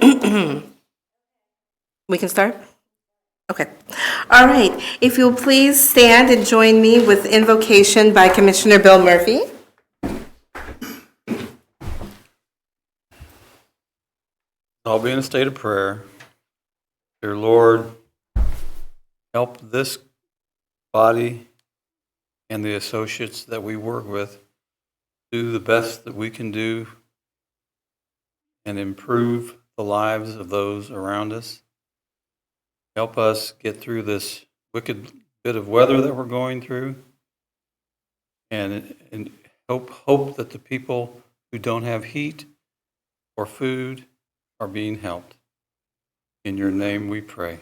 We can start? Okay. All right. If you'll please stand and join me with invocation by Commissioner Bill Murphy. I'll be in a state of prayer. Dear Lord, help this body and the associates that we work with do the best that we can do and improve the lives of those around us. Help us get through this wicked bit of weather that we're going through, and hope that the people who don't have heat or food are being helped. In your name we pray.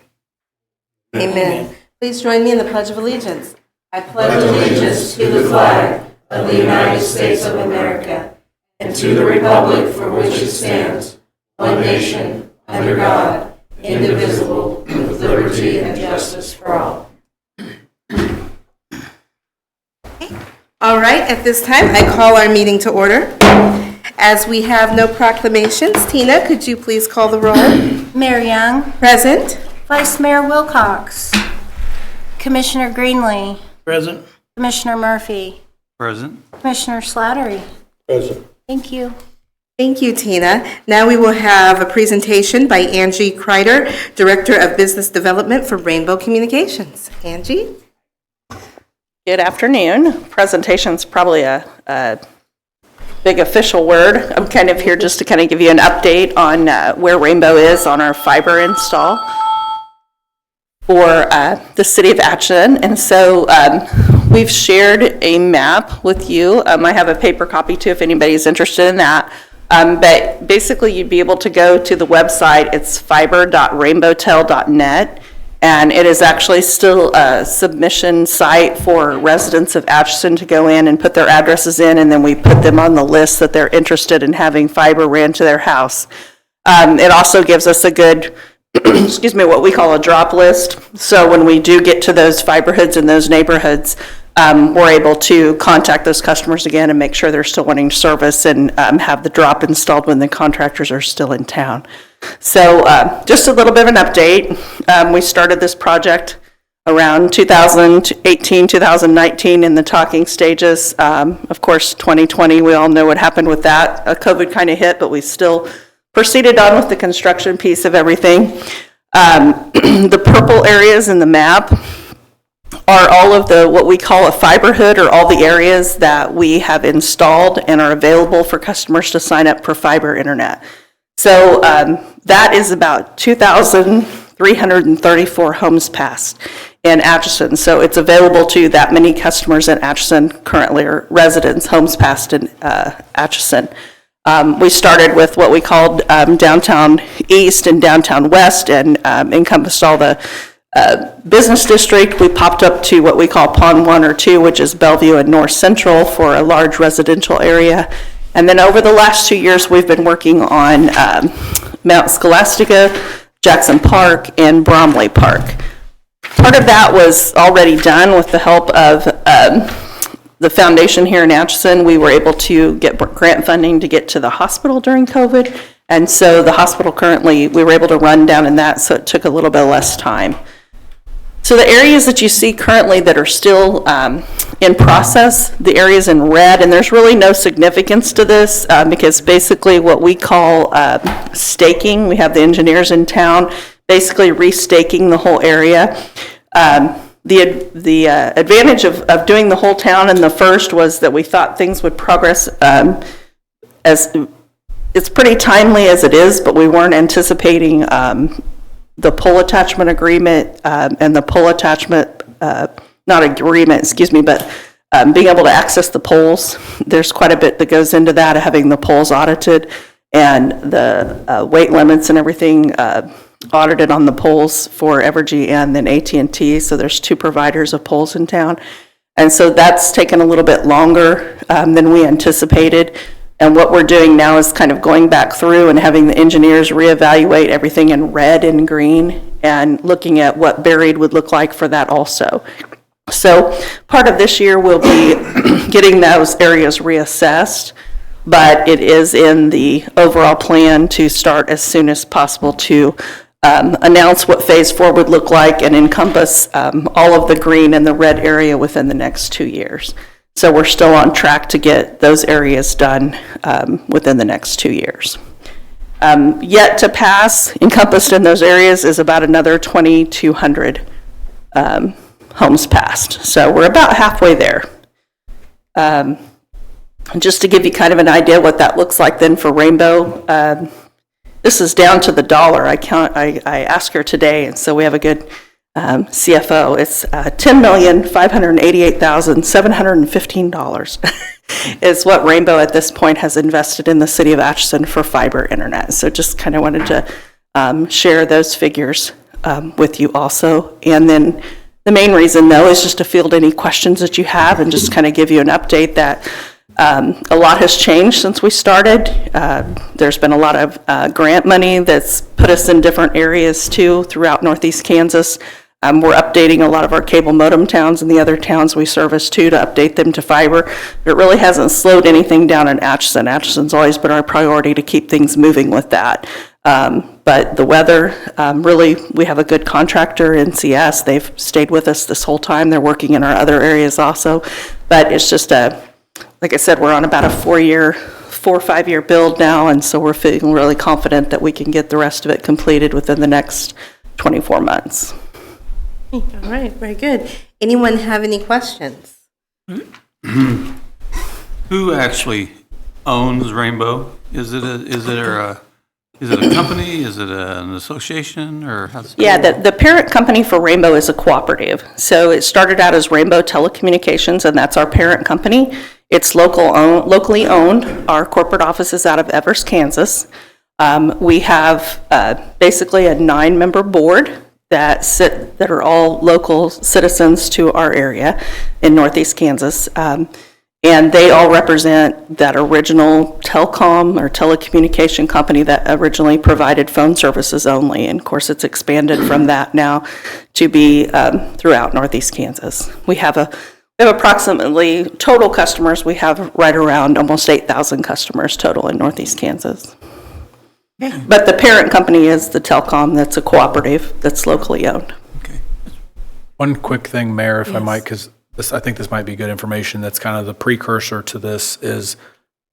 Amen. Please join me in the Pledge of Allegiance. I pledge allegiance to the flag of the United States of America and to the republic for which it stands, one nation, under God, indivisible, with liberty and justice for all. All right, at this time, I call our meeting to order. As we have no proclamations, Tina, could you please call the roll? Mayor Young. Present. Vice Mayor Wilcox. Commissioner Greenlee. Present. Commissioner Murphy. Present. Commissioner Slattery. Present. Thank you. Thank you, Tina. Now we will have a presentation by Angie Kreider, Director of Business Development for Rainbow Communications. Angie? Good afternoon. Presentation's probably a big official word. I'm kind of here just to kind of give you an update on where Rainbow is on our fiber install for the city of Atchison. And so we've shared a map with you. I have a paper copy too if anybody's interested in that. But basically you'd be able to go to the website. It's fiber.rainbowtel.net. And it is actually still a submission site for residents of Atchison to go in and put their addresses in, and then we put them on the list that they're interested in having fiber ran to their house. It also gives us a good, excuse me, what we call a drop list. So when we do get to those fiber hoods in those neighborhoods, we're able to contact those customers again and make sure they're still wanting service and have the drop installed when the contractors are still in town. So just a little bit of an update. We started this project around 2018, 2019 in the talking stages. Of course, 2020, we all know what happened with that. COVID kind of hit, but we still proceeded on with the construction piece of everything. The purple areas in the map are all of the what we call a fiber hood, or all the areas that we have installed and are available for customers to sign up for fiber internet. So that is about 2,334 homes passed in Atchison. So it's available to that many customers in Atchison currently, or residents, homes passed in Atchison. We started with what we called downtown east and downtown west, and encompassed all the business district. We popped up to what we call Pond 1 or 2, which is Bellevue and North Central for a large residential area. And then over the last 2 years, we've been working on Mount Scholastica, Jackson Park, and Bromley Park. Part of that was already done with the help of the foundation here in Atchison. We were able to get grant funding to get to the hospital during COVID. And so the hospital currently, we were able to run down in that, so it took a little bit less time. So the areas that you see currently that are still in process, the areas in red, and there's really no significance to this because basically what we call staking, we have the engineers in town basically restaking the whole area. The advantage of doing the whole town in the first was that we thought things would progress as it's pretty timely as it is, but we weren't anticipating the pole attachment agreement and the pole attachment, not agreement, excuse me, but being able to access the poles. There's quite a bit that goes into that, having the poles audited and the weight limits and everything audited on the poles for Evergy and then AT&T. So there's 2 providers of poles in town. And so that's taken a little bit longer than we anticipated. And what we're doing now is kind of going back through and having the engineers reevaluate everything in red and green and looking at what buried would look like for that also. So part of this year we'll be getting those areas reassessed. but it is in the overall plan to start as soon as possible to announce what Phase 4 would look like and encompass all of the green and the red area within the next 2 years. So we're still on track to get those areas done within the next 2 years. Yet to pass, encompassed in those areas, is about another 2,200 homes passed. So we're about halfway there. Just to give you kind of an idea what that looks like then for Rainbow, this is down to the dollar. I asked her today, and so we have a good CFO. It's $10,588,715 is what Rainbow at this point has invested in the city of Atchison for fiber internet. So just kind of wanted to share those figures with you also. And then the main reason, though, is just to field any questions that you have and just kind of give you an update that a lot has changed since we started. There's been a lot of grant money that's put us in different areas, too, throughout Northeast Kansas. We're updating a lot of our cable modem towns and the other towns we service, too, to update them to fiber. It really hasn't slowed anything down in Atchison. Atchison's always been our priority to keep things moving with that. But the weather, really, we have a good contractor, NCS. They've stayed with us this whole time. They're working in our other areas also. But it's just like I said, we're on about a 4 or 5 year build now, and so we're feeling really confident that we can get the rest of it completed within the next 24 months. All right, very good. Anyone have any questions? Who actually owns Rainbow? Is it a company? Is it an association, or how's it? Yeah, the parent company for Rainbow is a cooperative. So it started out as Rainbow Telecommunications, and that's our parent company. It's locally owned. Our corporate office is out of Evers, Kansas. We have basically a 9-member board that are all local citizens to our area in Northeast Kansas. And they all represent that original telecom or telecommunication company that originally provided phone services only. And of course, it's expanded from that now to be throughout Northeast Kansas. We have approximately total customers. We have right around almost 8,000 customers total in Northeast Kansas. But the parent company is the telecom. That's a cooperative that's locally owned. Okay. One quick thing, Mayor, if I might, because I think this might be good information. That's kind of the precursor to this. Is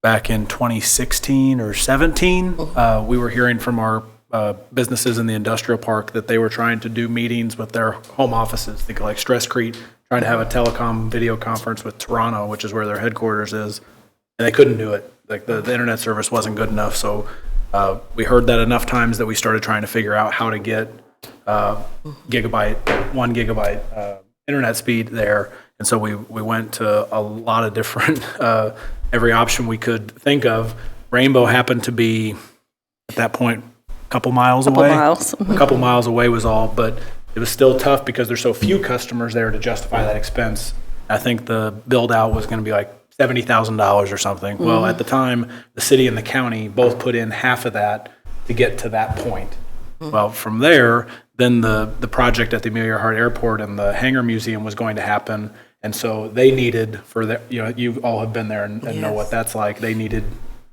back in 2016 or 17, we were hearing from our businesses in the industrial park that they were trying to do meetings with their home offices. Think like Stress-Crete, trying to have a telecom video conference with Toronto, which is where their headquarters is, and they couldn't do it. Like the internet service wasn't good enough. So we heard that enough times that we started trying to figure out how to get 1 gigabyte internet speed there. And so we went to a lot of different, every option we could think of. Rainbow happened to be, at that point, a couple miles away. Mm-hmm. A couple miles away was all, but it was still tough because there's so few customers there to justify that expense. I think the build out was going to be like $70,000 or something. Well, at the time, the city and the county both put in half of that to get to that point. Well, from there, then the project at the Amelia Earhart Airport and the Hangar Museum was going to happen. And so they needed, for the, you all have been there and know what that's like. They needed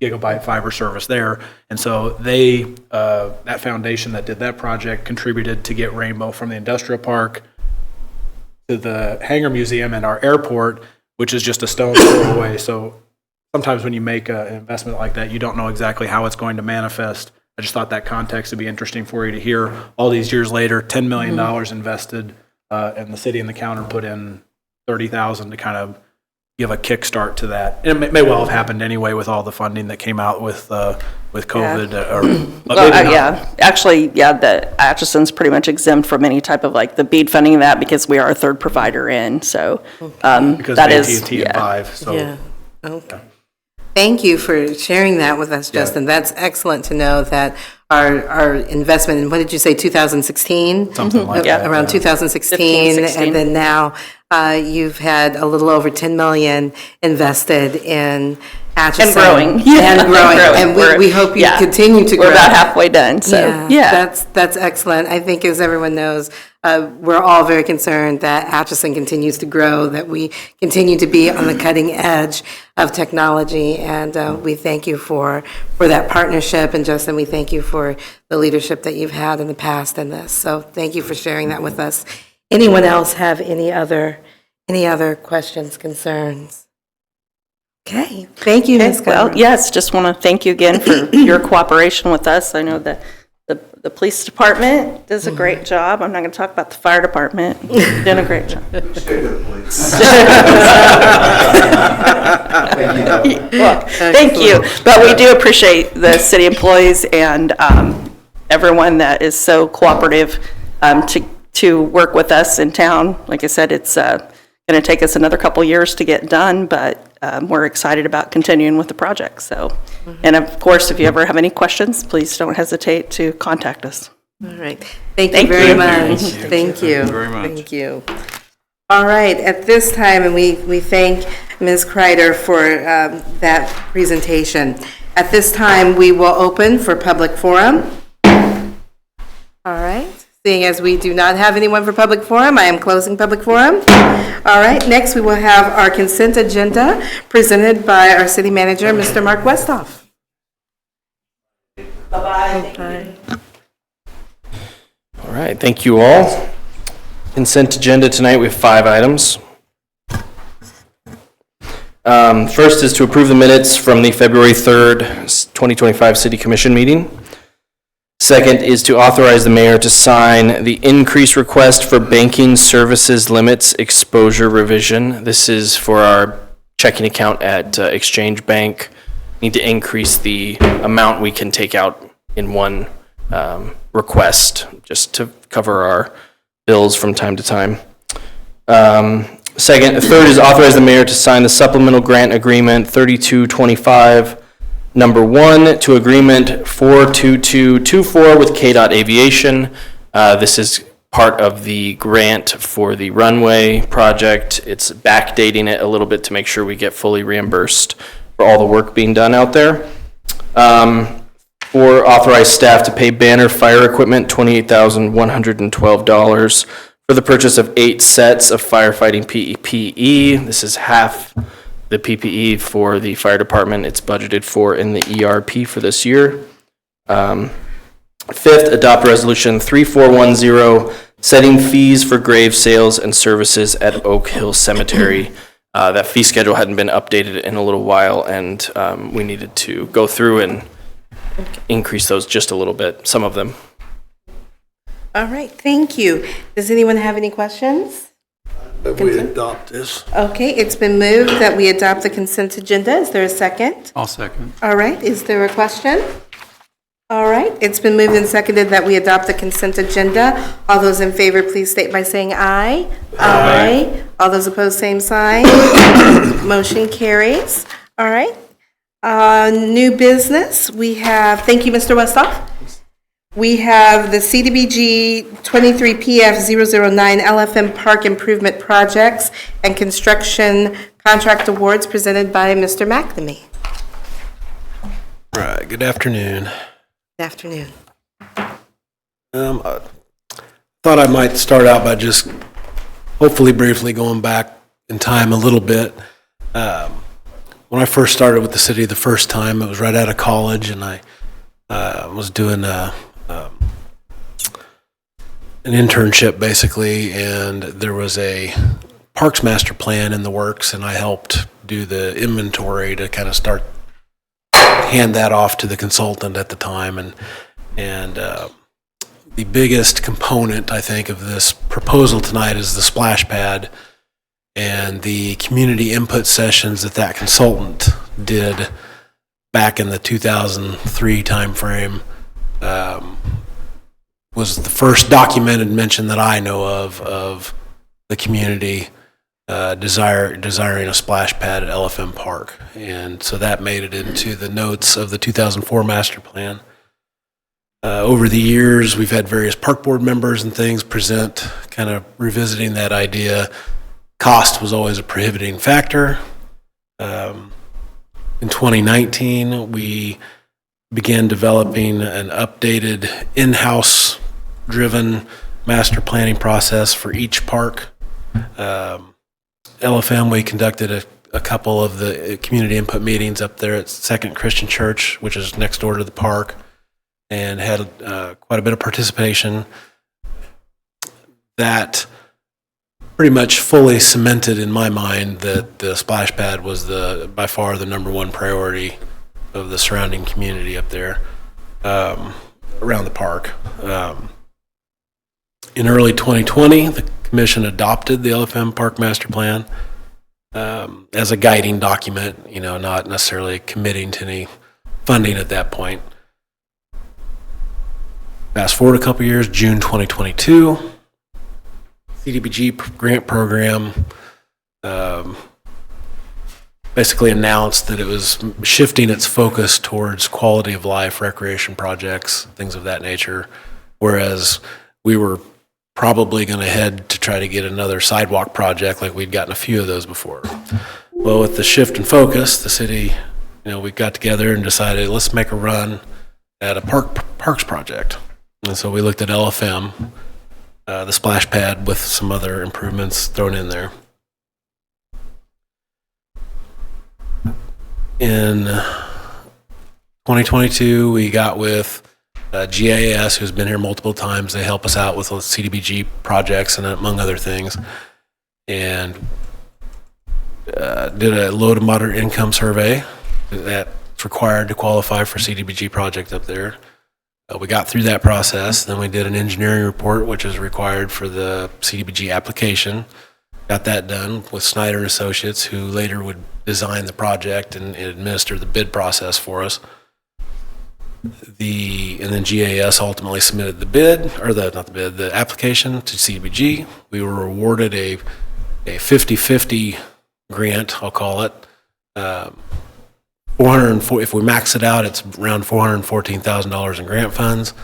gigabyte fiber service there. And so they, that foundation that did that project contributed to get Rainbow from the industrial park to the Hangar Museum and our airport, which is just a stone's throw away. So sometimes when you make an investment like that, you don't know exactly how it's going to manifest. I just thought that context would be interesting for you to hear. All these years later, $10 million invested, and the city and the county put in $30,000 to kind of give a kickstart to that. And it may well have happened anyway with all the funding that came out with COVID. The Atchison's pretty much exempt from any type of like the BEAD funding of that because we are a third provider in. So because that of is AT&T and Five. So. Yeah. Okay. Thank you for sharing that with us, Justin. That's excellent to know that our investment in, what did you say, 2016? Something like that. Around 2016, 15, 16. and then now You've had a little over 10 million invested in Atchison. And growing. And growing. And we hope you continue to grow. We're about halfway done, so, yeah. That's excellent. I think, as everyone knows, we're all very concerned that Atchison continues to grow, that we continue to be on the cutting edge of technology, and we thank you for that partnership. And Justin, we thank you for the leadership that you've had in the past in this. So thank you for sharing that with us. Anyone else have any other questions, concerns? Okay, thank you, Ms. Well, Governor. yes, just want to thank you again for your cooperation with us. I know that the police department does a great job. I'm not going to talk about the fire department. You've done a great job. Thank you. But we do appreciate the city employees and everyone that is so cooperative to work with us in town. Like I said, it's going to take us another couple years to get done, but we're excited about continuing with the project. So, and of course, if you ever have any questions, please don't hesitate to contact us. All right. Thank you very much. Thank you. very much. Thank you. All right. At this time, and we thank Ms. Kreider for that presentation. At this time, we will open for public forum. All right. Seeing as we do not have anyone for public forum, I am closing public forum. All right, next we will have our consent agenda presented by our city manager, Mr. Mark Westhoff. Bye-bye. All right, thank you all. Consent agenda tonight, we have 5 items. First is to approve the minutes from the February 3rd, 2025 City Commission meeting. Second is to authorize the mayor to sign the increase request for banking services limits exposure revision. This is for our checking account at Exchange Bank. Need to increase the amount we can take out in one request just to cover our bills from time to time. Third is authorize the mayor to sign the supplemental grant agreement 3225 Number 1 to agreement 42224 with KDOT Aviation. This is part of the grant for the runway project. It's backdating it a little bit to make sure we get fully reimbursed for all the work being done out there. For authorized staff to pay Banner Fire Equipment $28,112 for the purchase of 8 sets of firefighting PPE. This is half the PPE for the fire department it's budgeted for in the ERP for this year. Fifth, adopt resolution 3410, setting fees for grave sales and services at Oak Hill Cemetery. That fee schedule hadn't been updated in a little while, and we needed to go through and increase those just a little bit, some of them. All right, thank you. Does anyone have any questions? If we adopt this. Okay, it's been moved that we adopt the consent agenda. Is there a second? I'll second. All right, is there a question? All right, it's been moved and seconded that we adopt the consent agenda. All those in favor, please state by saying aye. Aye. All those opposed, same sign. Motion carries. All right. New business, we have, thank you, Mr. Westhoff. We have the CDBG 23PF009 LFM Park Improvement Projects and Construction Contract Awards presented by Mr. McNamee. All right, good afternoon. Good afternoon. I thought I might start out by just hopefully briefly going back in time a little bit. When I first started with the city the first time, it was right out of college, and I was doing an internship basically, and there was a parks master plan in the works, and I helped do the inventory to kind of hand that off to the consultant at the time, and the biggest component I think of this proposal tonight is the splash pad and the community input sessions that consultant did back in the 2003 timeframe. Was the first documented mention that I know of the community desiring a splash pad at LFM Park. And so that made it into the notes of the 2004 master plan. Over the years, we've had various park board members and things present, kind of revisiting that idea. A Cost was always a prohibiting factor. In 2019, we began developing an updated in-house driven master planning process for each park. LFM, we conducted a couple of the community input meetings up there at Second Christian Church, which is next door to the park, and had quite a bit of participation. That pretty much fully cemented in my mind that the splash pad was by far the number one priority of the surrounding community up there around the park. In early 2020, the commission adopted the LFM Park Master Plan as a guiding document, not necessarily committing to any funding at that point. Fast forward a couple years, June 2022, CDBG grant program basically announced that it was shifting its focus towards quality of life, recreation projects, things of that nature, whereas we were probably going to head to try to get another sidewalk project like we'd gotten a few of those before. Well, with the shift in focus, the city, we got together and decided, let's make a run at a parks project. And so we looked at LFM, the splash pad with some other improvements thrown in there. In 2022, we got with GIS, who's been here multiple times. They help us out with CDBG projects and among other things. And did a low to moderate income survey that's required to qualify for CDBG project up there. We got through that process. Then we did an engineering report, which is required for the CDBG application. Got that done with Snyder and Associates, who later would design the project and administer the bid process for us. And then GAS ultimately submitted the application to CDBG. We were awarded a 50-50 grant, I'll call it. 440, if we max it out, it's around $414,000 in grant funds.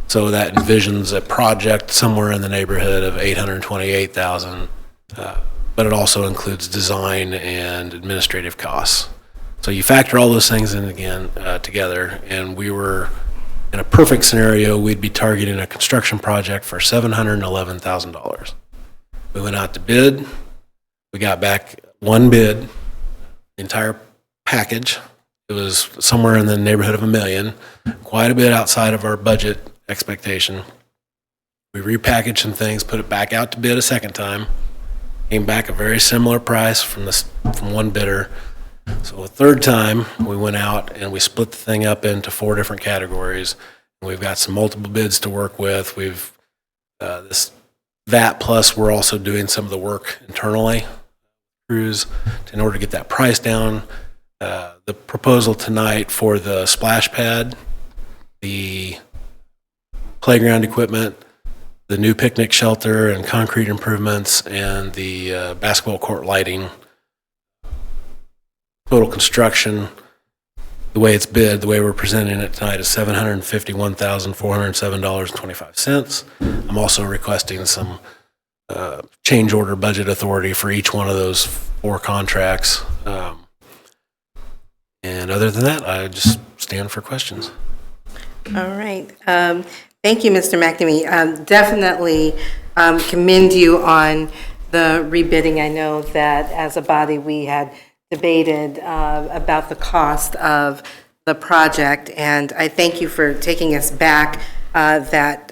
So that envisions a project somewhere in the neighborhood of $828,000, but it also includes design and administrative costs. So you factor all those things in again together, and we were in a perfect scenario. We'd be targeting a construction project for $711,000. We went out to bid. We got back one bid, the entire package. It was somewhere in the neighborhood of $1 million, quite a bit outside of our budget expectation. We repackaged some things, put it back out to bid a second time, came back a very similar price from one bidder. So a third time, we went out and we split the thing up into 4 different categories. We've got some multiple bids to work with. We've that plus we're also doing some of the work internally, crews, in order to get that price down. The proposal tonight for the splash pad, the playground equipment, the new picnic shelter and concrete improvements, and the basketball court lighting. Total construction, the way it's bid, the way we're presenting it tonight is $751,407.25. I'm also requesting some change order budget authority for each one of those 4 contracts. And other than that, I just stand for questions. All right. Thank you, Mr. McNamee. Definitely commend you on the rebidding. I know that as a body, we had debated about the cost of the project, and I thank you for taking us back that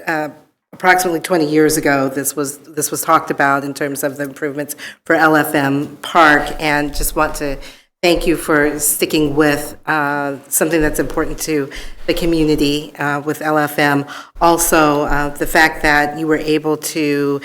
approximately 20 years ago, this was talked about in terms of the improvements for LFM Park, and just want to thank you for sticking with something that's important to the community with LFM. Also, the fact that you were able to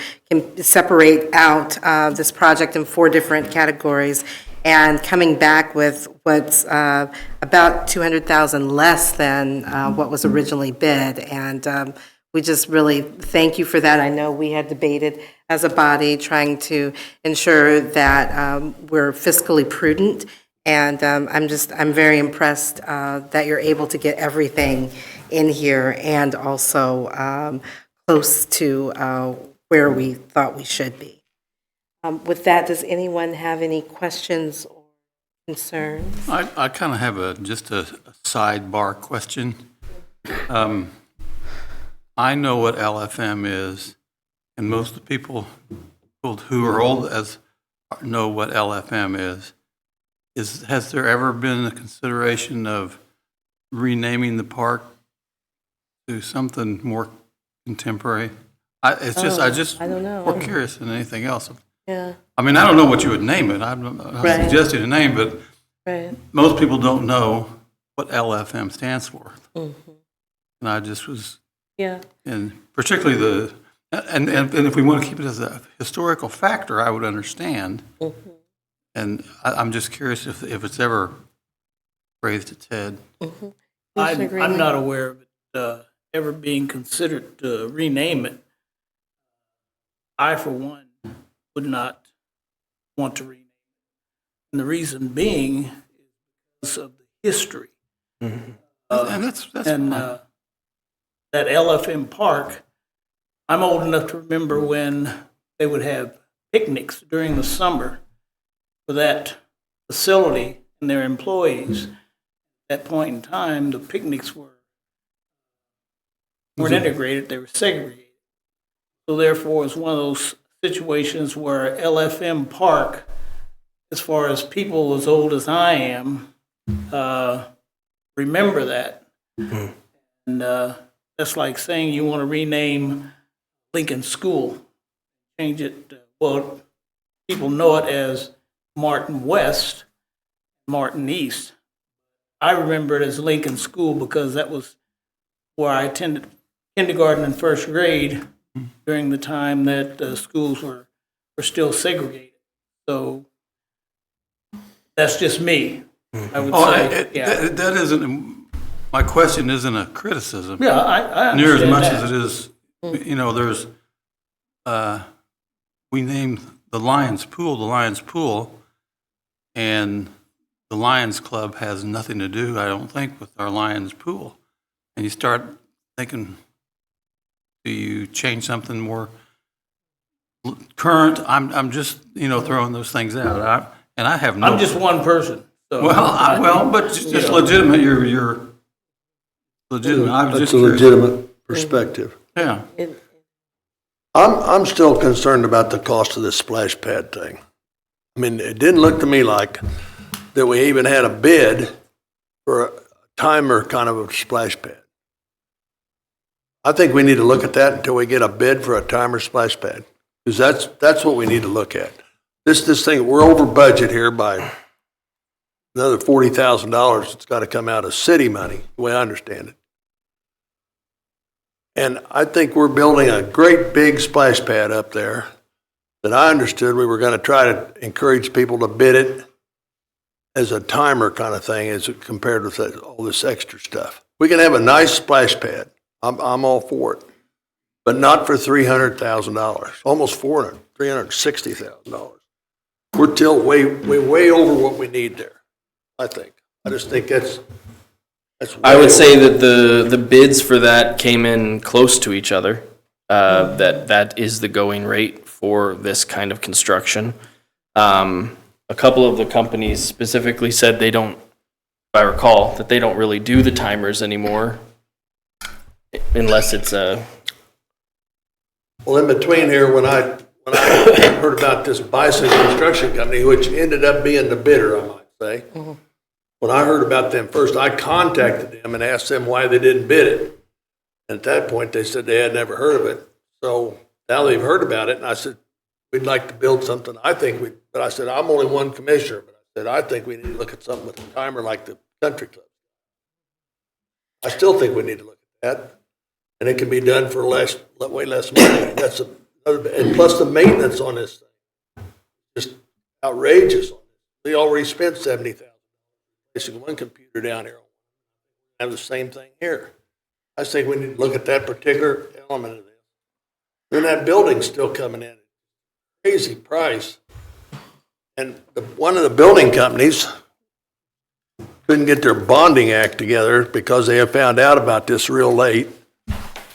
separate out this project in 4 different categories and coming back with what's about $200,000 less than what was originally bid. And we just really thank you for that. I know we had debated as a body trying to ensure that we're fiscally prudent. And I'm very impressed that you're able to get everything in here and also close to where we thought we should be. With that, does anyone have any questions or concerns? I kind of have just a sidebar question. I know what LFM is, and most of the people who are old as know what LFM is. Has there ever been a consideration of renaming the park to something more contemporary? I don't know. more curious than anything else. Yeah, I mean, I don't know what you would name it. I'm not Right. suggesting a name, but right. most people don't know what LFM stands for. Mm-hmm. And I just was, Yeah, and particularly and if we want to keep it as a historical factor, I would understand. Mm-hmm. And I'm just curious if it's ever raised its head. Mm-hmm. Commissioner Green? I'm not aware of it ever being considered to rename it. I, for one, would not want to rename it. And the reason being is because of the history. And that's And fine. that LFM Park, I'm old enough to remember when they would have picnics during the summer for that facility and their employees. At that point in time, the picnics weren't integrated, they were segregated. So therefore, it's one of those situations where LFM Park, as far as people as old as I am, remember that. And that's like saying you want to rename Lincoln School, change it, well, people know it as Martin West, Martin East. I remember it as Lincoln School because that was where I attended kindergarten and first grade during the time that schools were still segregated. So that's just me, I would say. Yeah, That isn't, my question isn't a criticism. yeah, I understand Near as much that. as it is, there's, we named the Lions Pool, and the Lions Club has nothing to do, I don't think, with our Lions Pool. And you start thinking, do you change something more current? I'm just, throwing those things out. And I have no. I'm just one person. So But just legitimate, you're legitimate. I was That's just a curious. legitimate perspective. Yeah. I'm still concerned about the cost of this splash pad thing. I mean, it didn't look to me like that we even had a bid for a timer kind of a splash pad. I think we need to look at that until we get a bid for a timer splash pad, because that's what we need to look at. This thing, we're over budget here by another $40,000. It's got to come out of city money, the way I understand it. And I think we're building a great big splash pad up there that I understood we were going to try to encourage people to bid it as a timer kind of thing as compared with all this extra stuff. We can have a nice splash pad. I'm all for it, but not for $300,000, almost $360,000. We're still way over what we need there, I think. I just think that's I would say that the bids for that came in close to each other. That is the going rate for this kind of construction. A couple of the companies specifically said they don't, if I recall, that they don't really do the timers anymore, unless it's a. Well, in between here, when I heard about this Bison Construction Company, which ended up being the bidder, I might say. When I heard about them first, I contacted them and asked them why they didn't bid it. And at that point, they said they had never heard of it. So now they've heard about it, and I said, we'd like to build something. But I said, I'm only one commissioner, but I said, I think we need to look at something with a timer like the country club. I still think we need to look at that. And it can be done for way less money. That's another, and plus the maintenance on this thing, just outrageous. We already spent $70,000 placing one computer down here. Have the same thing here. I think we need to look at that particular element of this. Then that building's still coming in, crazy price. And one of the building companies couldn't get their bonding act together because they had found out about this real late.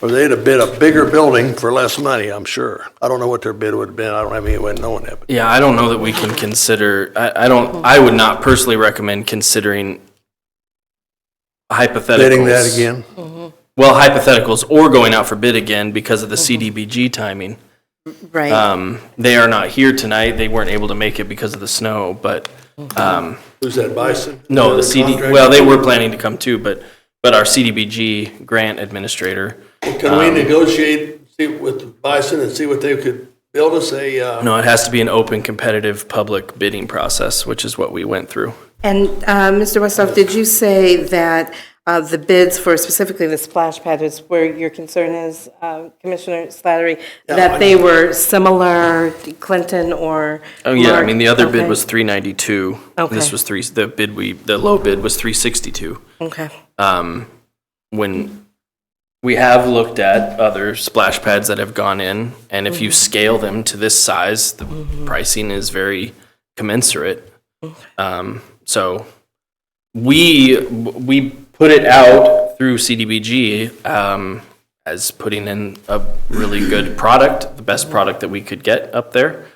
or they'd have bid a bigger building for less money, I'm sure. I don't know what their bid would have been. I don't have any way of knowing that. But Yeah, I don't know that we can consider, I would not personally recommend considering hypotheticals. bidding that again. Well, hypotheticals or going out for bid again because of the CDBG timing. Right. They are not here tonight. They weren't able to make it because of the snow, but, Who's that, Bison? no, the Contract? well, they were planning to come too, but our CDBG grant administrator. Can we negotiate with Bison and see what they could build us a, No, it has to be an open, competitive, public bidding process, which is what we went through. And Mr. Westhoff, did you say that the bids for specifically the splash pad is where your concern is, Commissioner Slattery, that they were similar to Clinton or? Oh, yeah, I mean, the other bid Okay. was 392. Okay. This was the low bid was 362. Okay. When we have looked at other splash pads that have gone in, and if you scale them to this size, the pricing is very commensurate. So we put it out through CDBG as putting in a really good product, the best product that we could get up there.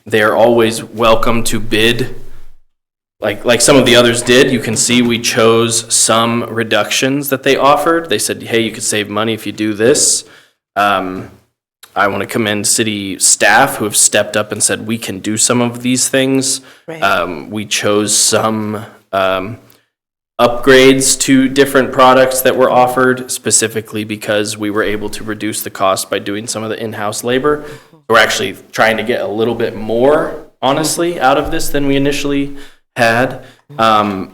They are always welcome to bid. Like some of the others did, you can see we chose some reductions that they offered. They said, hey, you could save money if you do this. I want to commend city staff who have stepped up and said, we can do some of these things. Right. We chose some upgrades to different products that were offered specifically because we were able to reduce the cost by doing some of the in-house labor. We're actually trying to get a little bit more, honestly, out of this than we initially had. And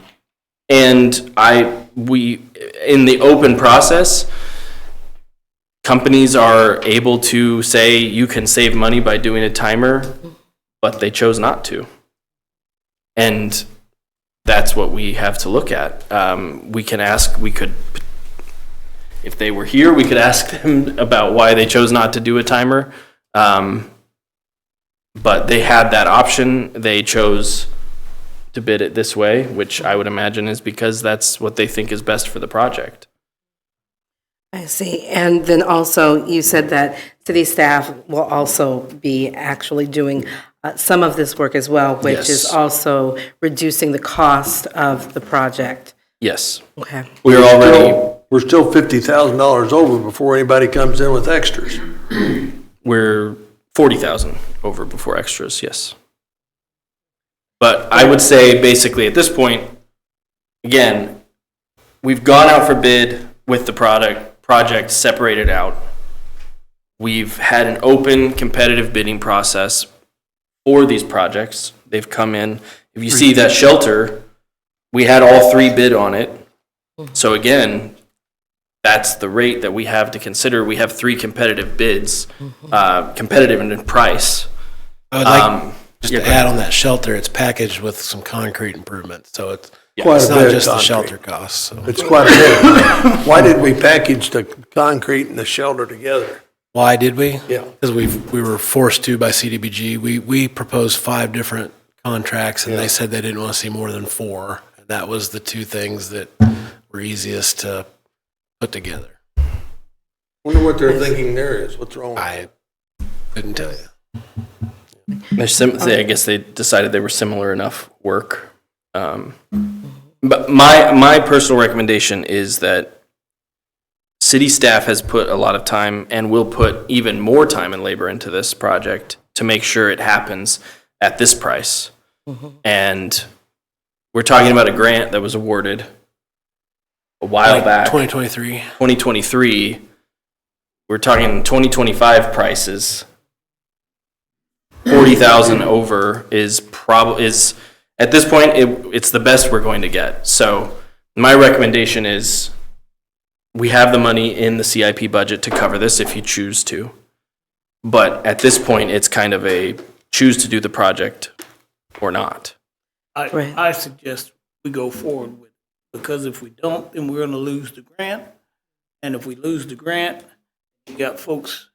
we in the open process, companies are able to say you can save money by doing a timer, but they chose not to. And that's what we have to look at. If they were here, we could ask them about why they chose not to do a timer. But they had that option. They chose to bid it this way, which I would imagine is because that's what they think is best for the project. I see. And then also, you said that city staff will also be actually doing some of this work as well, which is Yes. also reducing the cost of the project. Yes. Okay. We're already, we're still $50,000 over before anybody comes in with extras. we're 40,000 over before extras, yes. But I would say basically at this point, again, we've gone out for bid with the project separated out. We've had an open competitive bidding process for these projects. They've come in. If you see that shelter, we had all three bid on it. So again, that's the rate that we have to consider. We have three competitive bids, competitive in price. I would like just yeah, to go add on that shelter, it's packaged with some concrete improvements, so it's Quite it's a not bit of just the concrete. shelter costs. So. It's quite a bit. Why did we package the concrete and the shelter together? Why did we? Yeah. Because we were forced to by CDBG. We proposed 5 different contracts, and Yeah. they said they didn't want to see more than 4. And that was the 2 things that were easiest to put together. Wonder what their thinking there is. What's wrong? I couldn't tell you. I guess they decided they were similar enough work. But my personal recommendation is that city staff has put a lot of time and will put even more time and labor into this project to make sure it happens at this price. And we're talking about a grant that was awarded a while back. 2023. 2023. We're talking 2025 prices. 40,000 over is at this point it's the best we're going to get. So my recommendation is we have the money in the CIP budget to cover this if you choose to. But at this point it's kind of a choose to do the project or not. Right. I suggest we go forward with it, because if we don't, then we're gonna lose the grant. And if we lose the grant, you got folks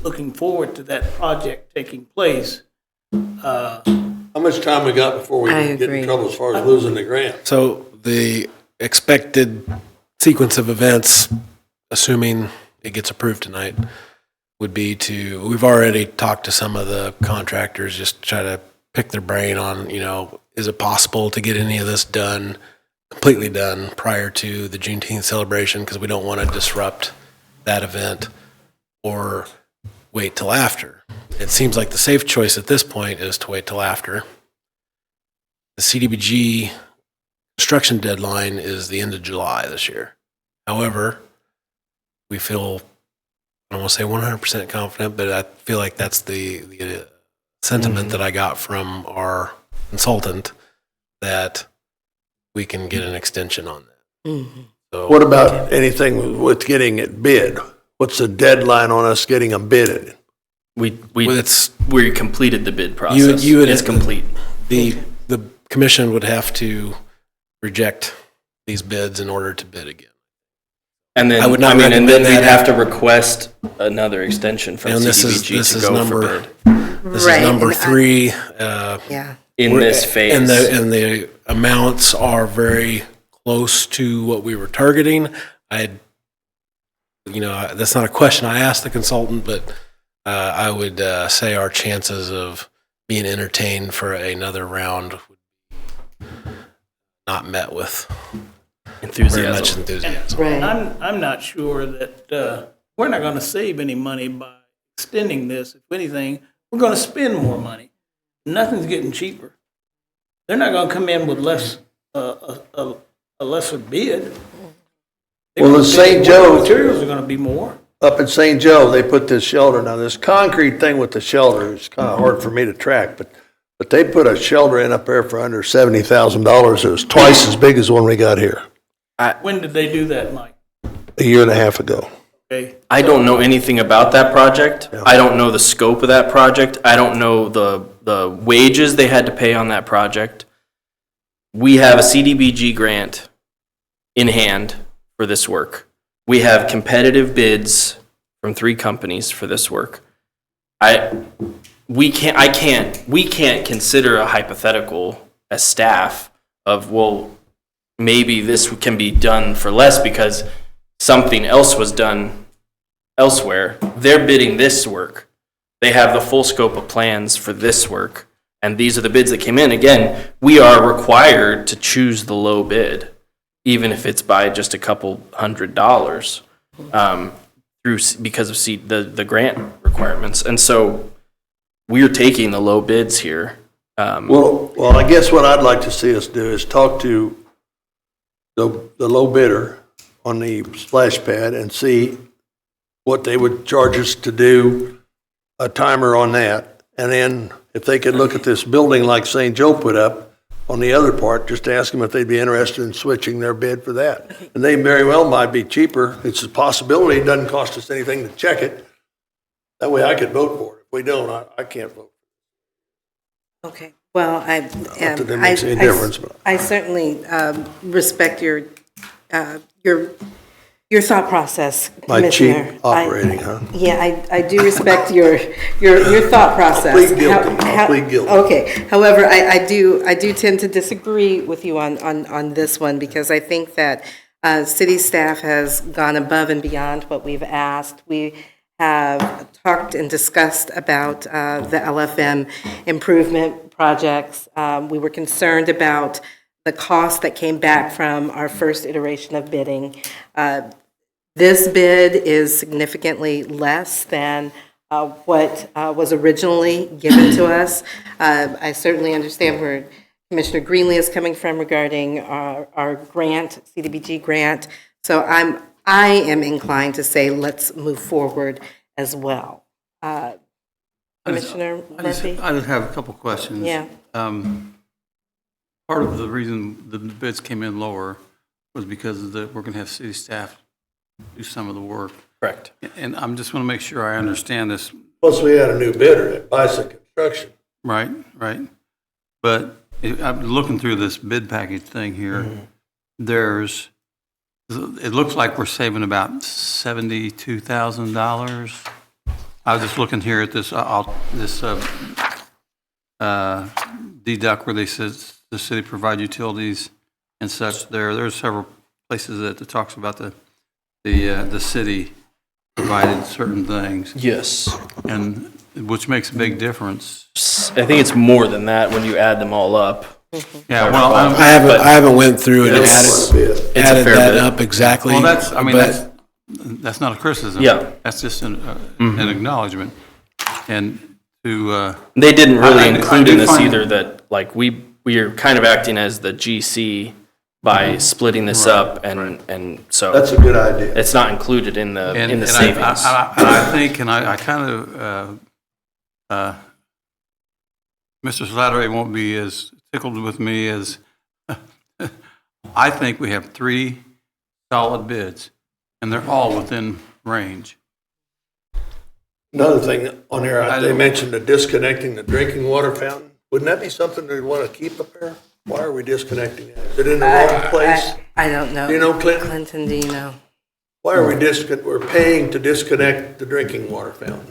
looking forward to that project taking place. How much time we got before we I get agree. in trouble as far as losing the grant? So the expected sequence of events, assuming it gets approved tonight, would be we've already talked to some of the contractors, just to try to pick their brain on, is it possible to get any of this done, completely done prior to the Juneteenth celebration, because we don't want to disrupt that event, or wait till after. It seems like the safe choice at this point is to wait till after. The CDBG construction deadline is the end of July this year. However, we feel, I don't want to say 100% confident, but I feel like that's the sentiment that I got from our consultant, that we can get an extension on that. So, What about anything with getting it bid? What's the deadline on us getting them bidded? We well, completed the bid process. It's complete. The commission would have to reject these bids in order to bid again. And then, I would not and then recommend we'd that. have to request another extension from And CDBG to go for bid This Right, is number and 3. Yeah. in this phase. And the amounts are very close to what we were targeting. That's not a question I asked the consultant, but I would say our chances of being entertained for another round would be not met with very much enthusiasm. Right. I'm not sure that we're not going to save any money by extending this. If anything, we're going to spend more money. Nothing's getting cheaper. They're not going to come in with a lesser bid. Well, in St. Joe, Materials are going to be more. up in St. Joe, they put this shelter. Now, this concrete thing with the shelter is kind of hard for me to track, but they put a shelter in up there for under $70,000. It was twice as big as the one we got here When did they do that, Mike? a year and a half ago. Okay. I don't know anything about that project. Yeah. I don't know the scope of that project. I don't know the wages they had to pay on that project. We have a CDBG grant in hand for this work. We have competitive bids from 3 companies for this work. We can't consider a hypothetical as staff of, well, maybe this can be done for less because something else was done elsewhere. They're bidding this work. They have the full scope of plans for this work, and these are the bids that came in. Again, we are required to choose the low bid, even if it's by just a couple $100 because of the grant requirements. And so we're taking the low bids here. Well, I guess what I'd like to see us do is talk to the low bidder on the splash pad and see what they would charge us to do a timer on that. And then if they could look at this building like St. Joe put up on the other part, just ask them if they'd be interested in switching their bid for that. And they very well might be cheaper. It's a possibility. It doesn't cost us anything to check it. That way I could vote for it. If we don't, I can't vote. Okay. Well, Not that it makes any difference, but I certainly respect your thought process, my cheap Commissioner. operating, huh? Yeah, I do respect your thought process. Plead guilty. I'll plead guilty. Okay. However, I do tend to disagree with you on this one, because I think that city staff has gone above and beyond what we've asked. We have talked and discussed about the LFM improvement projects. We were concerned about the cost that came back from our first iteration of bidding. This bid is significantly less than what was originally given to us. I certainly understand where Commissioner Greenlee is coming from regarding our grant, CDBG grant. So I am inclined to say let's move forward as well. Commissioner Murphy? I just have a couple questions. Yeah. Part of the reason the bids came in lower was because we're going to have city staff do some of the work. Correct. And I'm just want to make sure I understand this. Plus, we had a new bidder at Bison Construction. Right. But I'm looking through this bid package thing here. Mm-hmm. It looks like we're saving about $72,000. I was just looking here at this deduct where they says the city provide utilities and such. There's several places that it talks about the the city provided certain things, Yes. and, which makes a big difference. I think it's more than that when you add them all up. Yeah, well, I haven't went through and It's- added fair that bit. up exactly. well, but- that's not a criticism. Yeah. That's just an acknowledgement. And to, They didn't I really do include in this find- either that, like, we are kind of acting as the GC by splitting this up, and so That's a good idea. it's not included in the and savings. I think, and I kind of, Mr. Slattery won't be as tickled with me as, I think we have 3 solid bids, and they're all within range. Another thing on there, they mentioned the disconnecting the drinking water fountain. Wouldn't that be something we want to keep up there? Why are we disconnecting it? Is it in the wrong place? I don't know. Do you know, Clinton? Clinton, do you know? Why are we're paying to disconnect the drinking water fountain?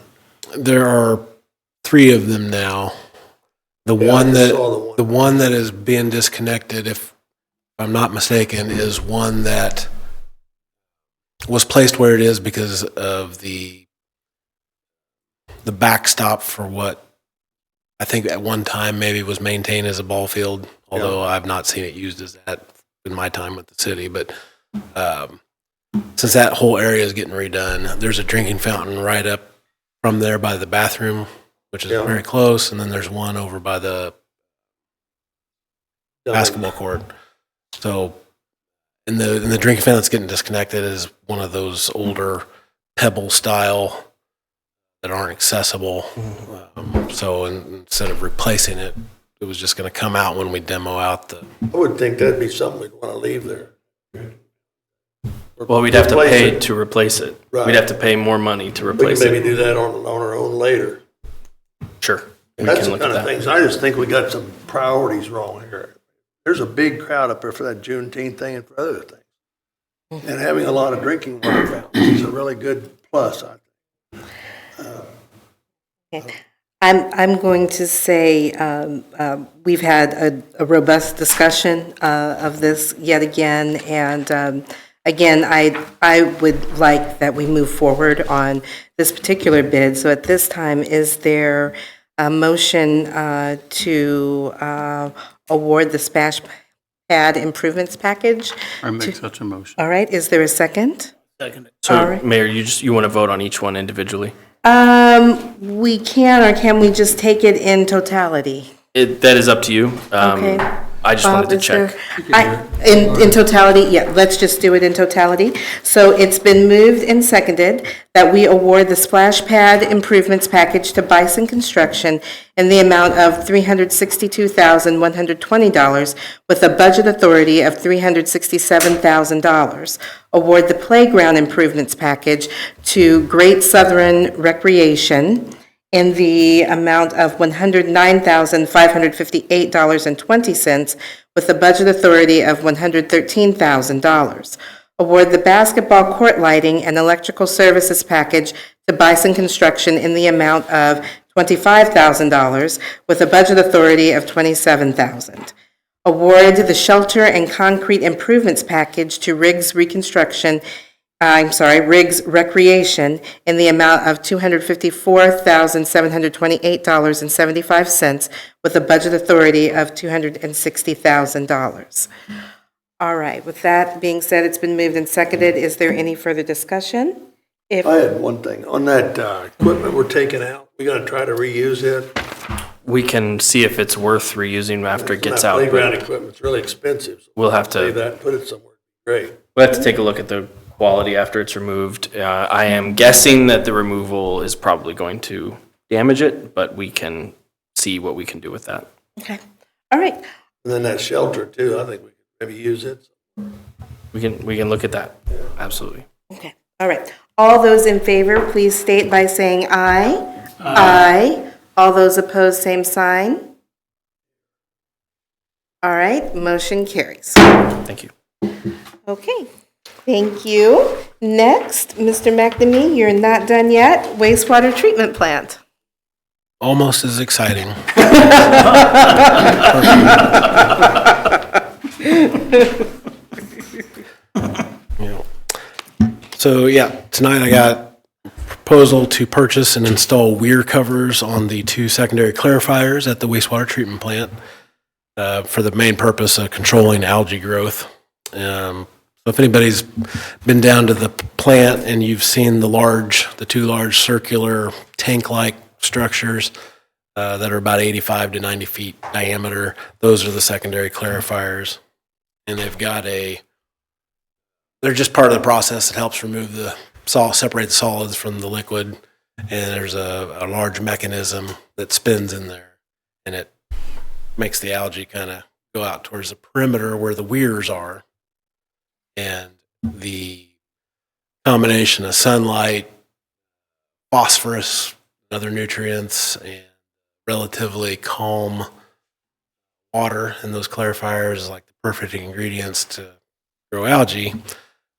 There are 3 of them now. The Yeah, one I that saw the one. the one that is being disconnected, if I'm not mistaken, is one that was placed where it is because of the backstop for what I think at one time maybe was maintained as a ball field, although I've not seen it used as that in my time with the city. But since that whole area is getting redone, there's a drinking fountain right up from there by the bathroom, which is Yeah. very close, and then there's one over by the basketball court. So, and the drinking fountain that's getting disconnected is one of those older pebble style that aren't accessible. So instead of replacing it, it was just going to come out when we demo out the. I would think that'd be something we'd want to leave there. Well, we'd have to Replace pay it. to replace it. Right. We'd have to pay more money to We replace can maybe it. do that on our own later. Sure. We That's can the look kind at of that. things, I just think we got some priorities wrong here. There's a big crowd up there for that Juneteenth thing and for other things. And having a lot of drinking water fountains is a really good plus, I think. I'm going to say we've had a robust discussion of this yet again, and again, I would like that we move forward on this particular bid. So at this time, is there a motion to award the splash pad improvements package? I make such a motion. All right, is there a second? Second. All So, right. Mayor, you want to vote on each one individually? We can, or can we just take it in totality? That is up to you. Okay. I just wanted to check. In totality, yeah, let's just do it in totality. So it's been moved and seconded that we award the splash pad improvements package to Bison Construction in the amount of $362,120 with a budget authority of $367,000. Award the playground improvements package to Great Southern Recreation in the amount of $109,558.20 with a budget authority of $113,000. Award the basketball court lighting and electrical services package to Bison Construction in the amount of $25,000 with a budget authority of $27,000. Award the shelter and concrete improvements package to Riggs Recreation in the amount of $254,728.75 with a budget authority of $260,000. All right, with that being said, it's been moved and seconded. Is there any further discussion? If I had one thing, on that equipment we're taking out, we gotta try to reuse it. We can see if it's worth reusing after it gets That out. playground but equipment's really expensive. So We'll have save to, that, put it somewhere, great. we'll have to take a look at the quality after it's removed. I am guessing that the removal is probably going to damage it, but we can see what we can do with that. Okay, all right. And then that shelter too, I think we could maybe use it. We can look at that. Absolutely. Okay, all right. All those in favor, please state by saying aye. Aye. All those opposed, same sign. All right, motion carries. Thank you. Okay, thank you. Next, Mr. McNamee, you're not done yet. Wastewater treatment plant. Almost as exciting. You know, So yeah, tonight I got a proposal to purchase and install weir covers on the 2 secondary clarifiers at the wastewater treatment plant for the main purpose of controlling algae growth. So if anybody's been down to the plant and you've seen the 2 large circular tank-like structures that are about 85 to 90 feet diameter, those are the secondary clarifiers. And they're just part of the process that helps remove separate the solids from the liquid. And there's a large mechanism that spins in there, and it makes the algae kind of go out towards the perimeter where the weirs are. And the combination of sunlight, phosphorus, other nutrients, and relatively calm water in those clarifiers is like the perfect ingredients to grow algae,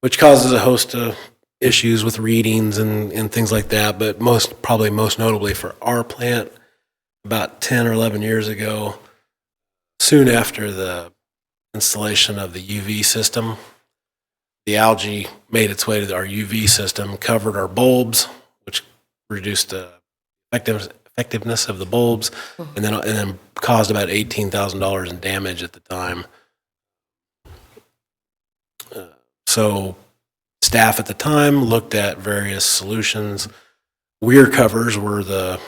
which causes a host of issues with readings and things like that. But probably most notably for our plant, about 10 or 11 years ago, soon after the installation of the UV system, the algae made its way to our UV system, covered our bulbs, which reduced the effectiveness of the bulbs, and then caused about $18,000 in damage at the time. So staff at the time looked at various solutions. Weir covers were the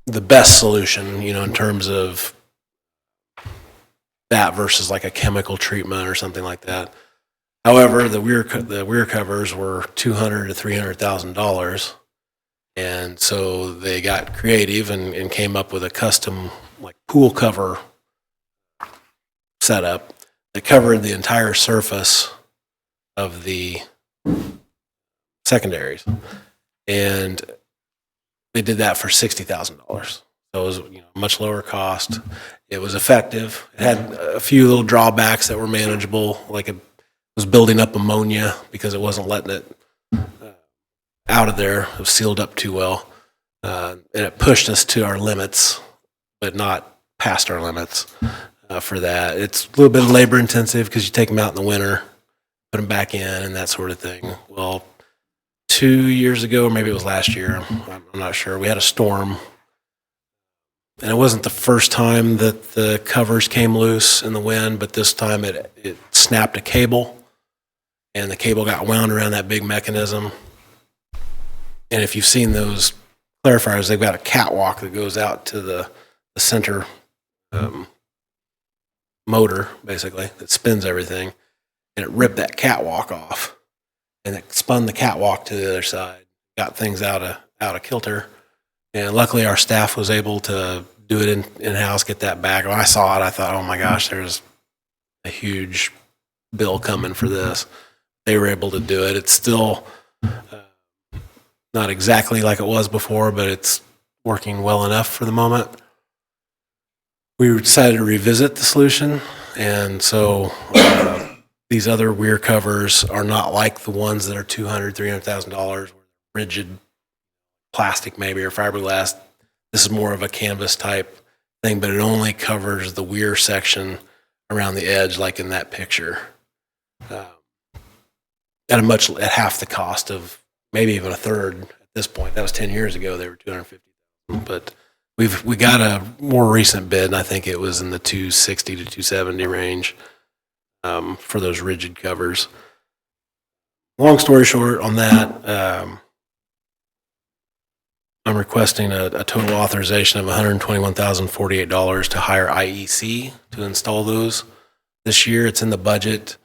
best solution, in terms of that versus like a chemical treatment or something like that. However, the weir covers were $200,000 to $300,000, and so they got creative and came up with a custom like pool cover setup that covered the entire surface of the secondaries, and they did that for $60,000. So it was much lower cost. It was effective. It had a few little drawbacks that were manageable, like it was building up ammonia because it wasn't letting it out of there. It was sealed up too well, and it pushed us to our limits, but not past our limits for that. It's a little bit labor intensive because you take them out in the winter, put them back in, and that sort of thing. Well, 2 years ago, or maybe it was last year, I'm not sure, we had a storm. And it wasn't the first time that the covers came loose in the wind, but this time it snapped a cable, and the cable got wound around that big mechanism. And if you've seen those clarifiers, they've got a catwalk that goes out to the center motor, basically, that spins everything. And it ripped that catwalk off, and it spun the catwalk to the other side, got things out of kilter. And luckily, our staff was able to do it in-house, get that back. When I saw it, I thought, oh my gosh, there's a huge bill coming for this. They were able to do it. It's still not exactly like it was before, but it's working well enough for the moment. We decided to revisit the solution, and so these other weir covers are not like the ones that are $200,000, $300,000, rigid plastic maybe or fiberglass. This is more of a canvas type thing, but it only covers the weir section around the edge, like in that picture, at half the cost of maybe even a third at this point. That was 10 years ago. They were $250,000, but we got a more recent bid, and I think it was in the $260 to $270 range for those rigid covers. Long story short on that, I'm requesting a total authorization of $121,048 to hire IEC to install those this year. It's in the budget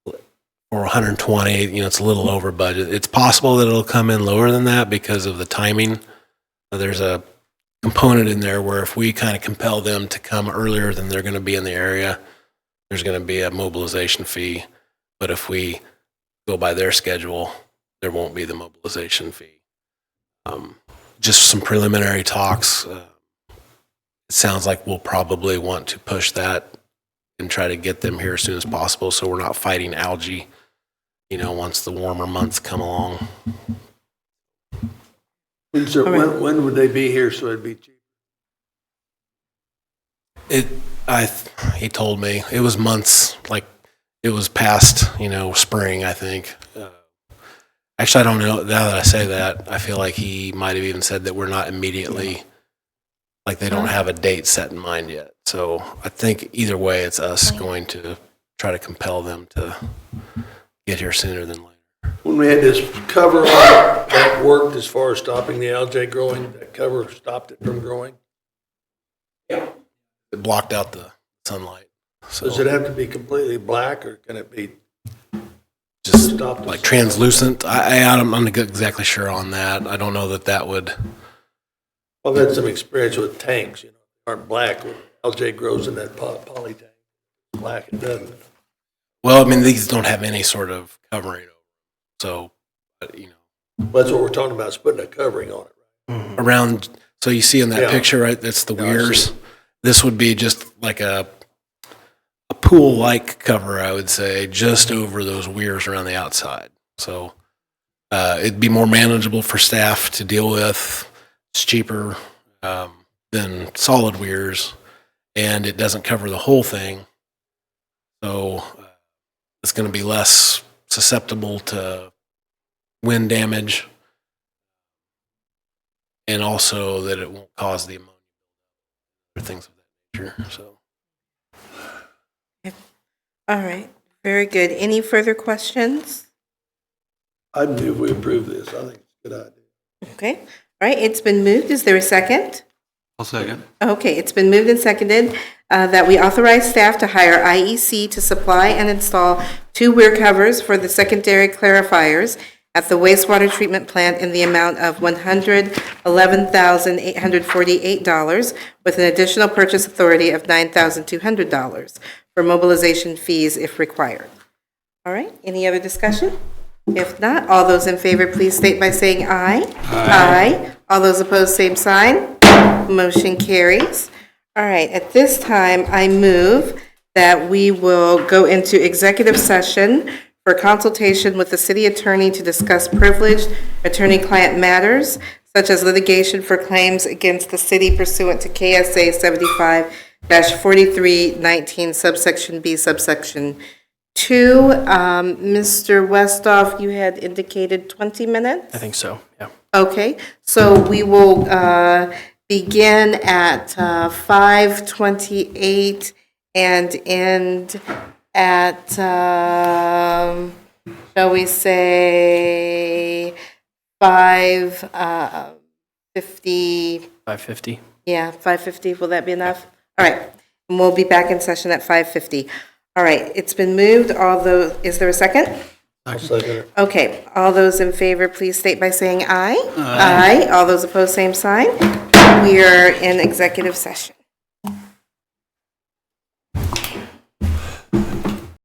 for 120. It's a little over budget. It's possible that it'll come in lower than that because of the timing. There's a component in there where if we kind of compel them to come earlier than they're going to be in the area, there's going to be a mobilization fee. But if we go by their schedule, there won't be the mobilization fee. Just some preliminary talks. It sounds like we'll probably want to push that and try to get them here as soon as possible so we're not fighting algae, once the warmer months come along. When would they be here so it'd be cheap? He told me it was months, like it was past, spring, I think. Actually, I don't know. Now that I say that, I feel like he might have even said that we're not immediately, like they don't have a date set in mind yet. So I think either way, it's us going to try to compel them to get here sooner than later. When we had this cover on it, that worked as far as stopping the algae growing, that cover stopped it from growing? It blocked out the sunlight. So Does it have to be completely black, or can it be just stopped? like translucent? I'm not exactly sure on that. I don't know that would. I've had some experience with tanks, aren't black. When algae grows in that poly tank. Black, it doesn't. Well, I mean, these don't have any sort of covering over them. So, That's what we're talking about, is putting a covering on it. Right? around, so you see in that Yeah. picture, right, that's the Yeah, I see weirs. it. This would be just like a pool-like cover, I would say, just over those weirs around the outside. So it'd be more manageable for staff to deal with. It's cheaper than solid weirs, and it doesn't cover the whole thing. So it's going to be less susceptible to wind damage, and also that it won't cause the ammonia or things of that nature. So. All right, very good. Any further questions? I move we approve this. I think it's a good idea. Okay, all right, it's been moved. Is there a second? I'll second. Okay, it's been moved and seconded that we authorize staff to hire IEC to supply and install 2 weir covers for the secondary clarifiers at the wastewater treatment plant in the amount of $111,848 with an additional purchase authority of $9,200 for mobilization fees if required. All right, any other discussion? If not, all those in favor, please state by saying aye. Aye. All those opposed, same sign. Motion carries. All right, at this time, I move that we will go into executive session for consultation with the city attorney to discuss privileged attorney-client matters, such as litigation for claims against the city pursuant to KSA 75-4319, subsection B, subsection 2. Mr. Westhoff, you had indicated 20 minutes? I think so, yeah. Okay, so we will begin at 5:28 and end at, shall we say, 5:50? 5:50. Yeah, 5:50, will that be enough? All right, and we'll be back in session at 5:50. All right, it's been moved, is there a second? I'll second it. Okay, all those in favor, please state by saying aye. Aye. All those opposed, same sign. We are in executive session.